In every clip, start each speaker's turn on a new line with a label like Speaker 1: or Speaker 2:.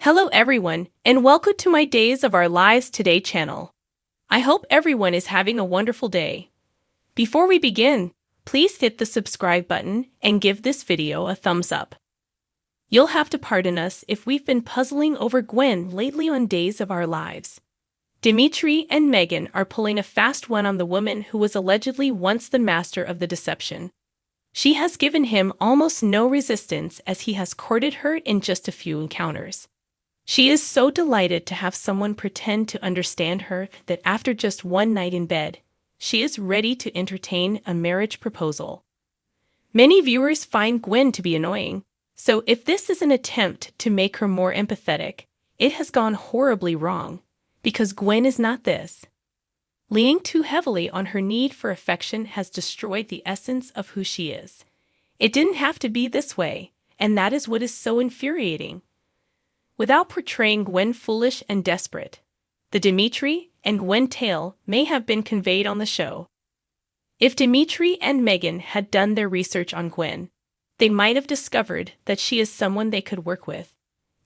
Speaker 1: Hello everyone, and welcome to my Days of Our Lives Today channel. I hope everyone is having a wonderful day. Before we begin, please hit the subscribe button and give this video a thumbs up. You'll have to pardon us if we've been puzzling over Gwen lately on Days of Our Lives. Dimitri and Megan are pulling a fast one on the woman who was allegedly once the master of the deception. She has given him almost no resistance as he has courted her in just a few encounters. She is so delighted to have someone pretend to understand her that after just one night in bed, she is ready to entertain a marriage proposal. Many viewers find Gwen to be annoying, so if this is an attempt to make her more empathetic, it has gone horribly wrong, because Gwen is not this. Leaning too heavily on her need for affection has destroyed the essence of who she is. It didn't have to be this way, and that is what is so infuriating. Without portraying Gwen foolish and desperate, the Dimitri and Gwen tale may have been conveyed on the show. If Dimitri and Megan had done their research on Gwen, they might have discovered that she is someone they could work with.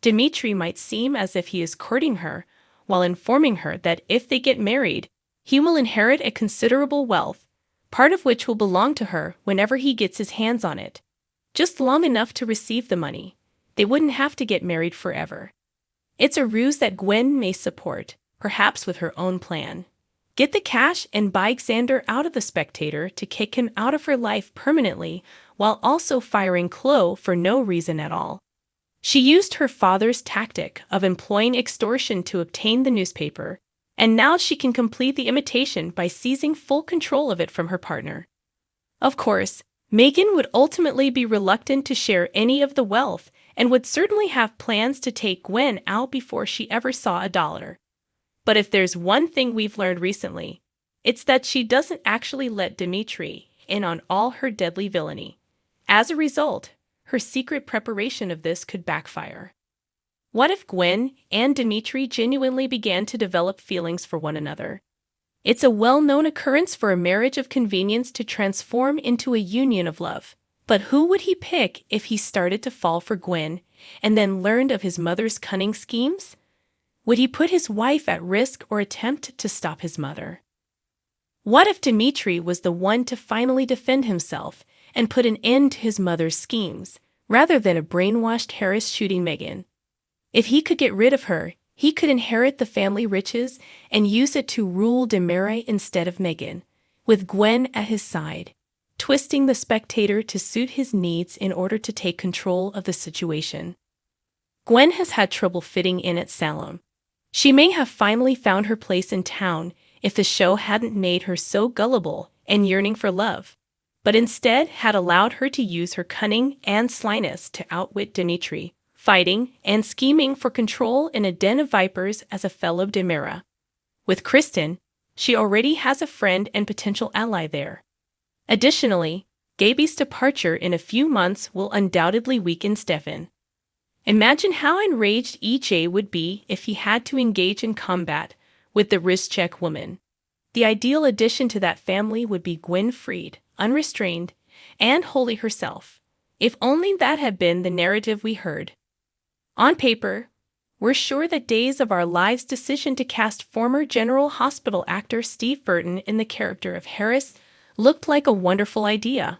Speaker 1: Dimitri might seem as if he is courting her, while informing her that if they get married, he will inherit a considerable wealth, part of which will belong to her whenever he gets his hands on it, just long enough to receive the money. They wouldn't have to get married forever. It's a ruse that Gwen may support, perhaps with her own plan. Get the cash and buy Xander out of the Spectator to kick him out of her life permanently, while also firing Chloe for no reason at all. She used her father's tactic of employing extortion to obtain the newspaper, and now she can complete the imitation by seizing full control of it from her partner. Of course, Megan would ultimately be reluctant to share any of the wealth, and would certainly have plans to take Gwen out before she ever saw a dollar. But if there's one thing we've learned recently, it's that she doesn't actually let Dimitri in on all her deadly villainy. As a result, her secret preparation of this could backfire. What if Gwen and Dimitri genuinely began to develop feelings for one another? It's a well-known occurrence for a marriage of convenience to transform into a union of love. But who would he pick if he started to fall for Gwen and then learned of his mother's cunning schemes? Would he put his wife at risk or attempt to stop his mother? What if Dimitri was the one to finally defend himself and put an end to his mother's schemes, rather than a brainwashed Harris shooting Megan? If he could get rid of her, he could inherit the family riches and use it to rule Demare instead of Megan, with Gwen at his side, twisting the Spectator to suit his needs in order to take control of the situation. Gwen has had trouble fitting in at Salem. She may have finally found her place in town if the show hadn't made her so gullible and yearning for love, but instead had allowed her to use her cunning and slyness to outwit Dimitri, fighting and scheming for control in a den of vipers as a fellow Demare. With Kristen, she already has a friend and potential ally there. Additionally, Gaby's departure in a few months will undoubtedly weaken Stefan. Imagine how enraged EJ would be if he had to engage in combat with the Rizchek woman. The ideal addition to that family would be Gwen freed, unrestrained, and wholly herself. If only that had been the narrative we heard. On paper, we're sure that Days of Our Lives' decision to cast former General Hospital actor Steve Burton in the character of Harris looked like a wonderful idea.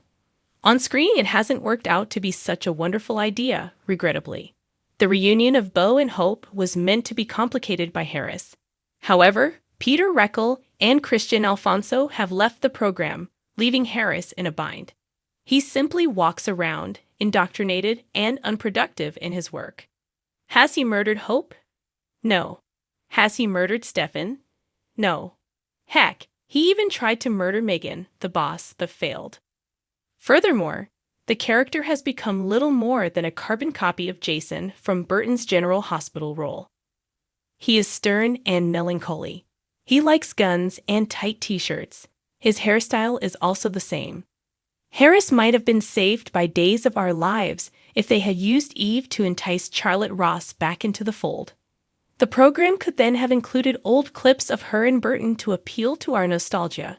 Speaker 1: On screen, it hasn't worked out to be such a wonderful idea, regrettably. The reunion of Beau and Hope was meant to be complicated by Harris. However, Peter Reckel and Christian Alfonso have left the program, leaving Harris in a bind. He simply walks around, indoctrinated and unproductive in his work. Has he murdered Hope? No. Has he murdered Stefan? No. Heck, he even tried to murder Megan, the boss, but failed. Furthermore, the character has become little more than a carbon copy of Jason from Burton's General Hospital role. He is stern and melancholy. He likes guns and tight t-shirts. His hairstyle is also the same. Harris might have been saved by Days of Our Lives if they had used Eve to entice Charlotte Ross back into the fold. The program could then have included old clips of her and Burton to appeal to our nostalgia.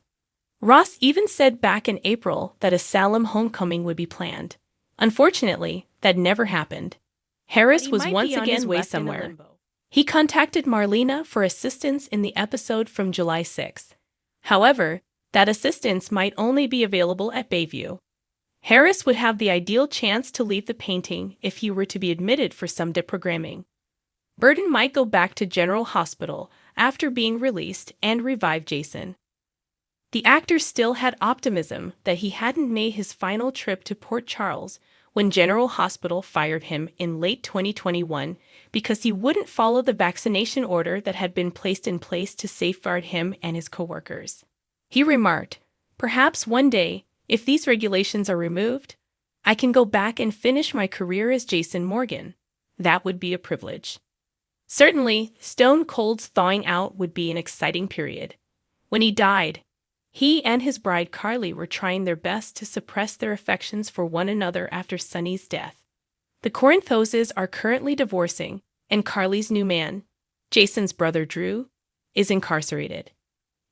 Speaker 1: Ross even said back in April that a Salem homecoming would be planned. Unfortunately, that never happened. Harris was once again left somewhere. He contacted Marlena for assistance in the episode from July 6. However, that assistance might only be available at Bayview. Harris would have the ideal chance to leave the painting if he were to be admitted for some deprogramming. Burton might go back to General Hospital after being released and revive Jason. The actor still had optimism that he hadn't made his final trip to Port Charles when General Hospital fired him in late 2021 because he wouldn't follow the vaccination order that had been placed in place to safeguard him and his coworkers. He remarked, "Perhaps one day, if these regulations are removed, I can go back and finish my career as Jason Morgan. That would be a privilege." Certainly, Stone Cold's thawing out would be an exciting period. When he died, he and his bride Carly were trying their best to suppress their affections for one another after Sonny's death. The Corinthoses are currently divorcing, and Carly's new man, Jason's brother Drew, is incarcerated.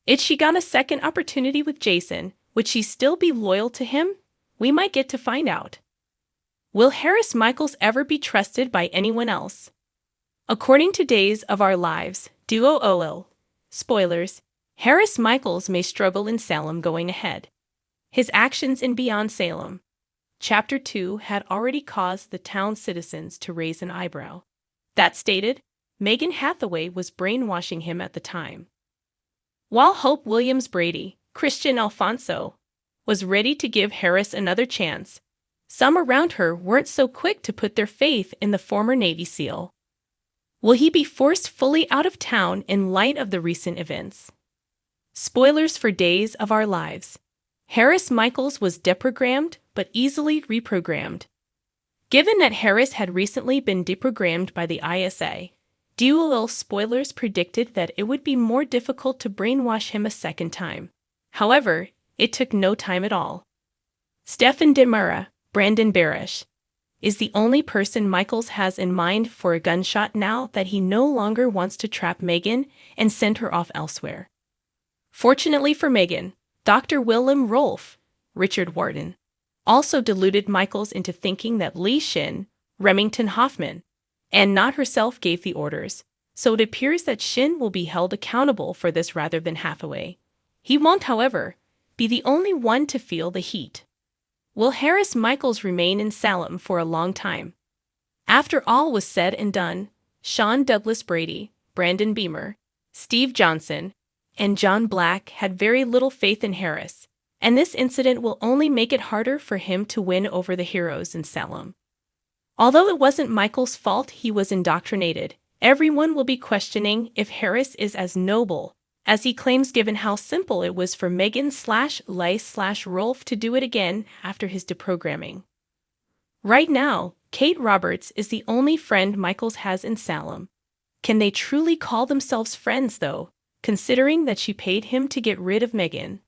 Speaker 1: If she got a second opportunity with Jason, would she still be loyal to him? We might get to find out. Will Harris Michaels ever be trusted by anyone else? According to Days of Our Lives, duo OL, spoilers, Harris Michaels may struggle in Salem going ahead. His actions in Beyond Salem, Chapter 2 had already caused the town's citizens to raise an eyebrow. That stated, Megan Hathaway was brainwashing him at the time. While Hope Williams Brady, Christian Alfonso, was ready to give Harris another chance, some around her weren't so quick to put their faith in the former Navy SEAL. Will he be forced fully out of town in light of the recent events? Spoilers for Days of Our Lives. Harris Michaels was deprogrammed but easily reprogrammed. Given that Harris had recently been deprogrammed by the ISA, dual spoilers predicted that it would be more difficult to brainwash him a second time. However, it took no time at all. Stephen Demura, Brandon Barish, is the only person Michaels has in mind for a gunshot now that he no longer wants to trap Megan and send her off elsewhere. Fortunately for Megan, Dr. Willem Rolfe, Richard Wharton, also deluded Michaels into thinking that Lee Shin, Remington Hoffman, and not herself gave the orders, so it appears that Shin will be held accountable for this rather than Hathaway. He won't, however, be the only one to feel the heat. Will Harris Michaels remain in Salem for a long time? After all was said and done, Sean Douglas Brady, Brandon Beamer, Steve Johnson, and John Black had very little faith in Harris, and this incident will only make it harder for him to win over the heroes in Salem. Although it wasn't Michaels' fault he was indoctrinated, everyone will be questioning if Harris is as noble as he claims given how simple it was for Megan/Lice/Rolfe to do it again after his deprogramming. Right now, Kate Roberts is the only friend Michaels has in Salem. Can they truly call themselves friends, though, considering that she paid him to get rid of Megan?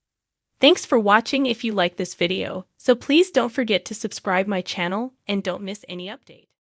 Speaker 1: Thanks for watching. If you like this video, so please don't forget to subscribe my channel and don't miss any update.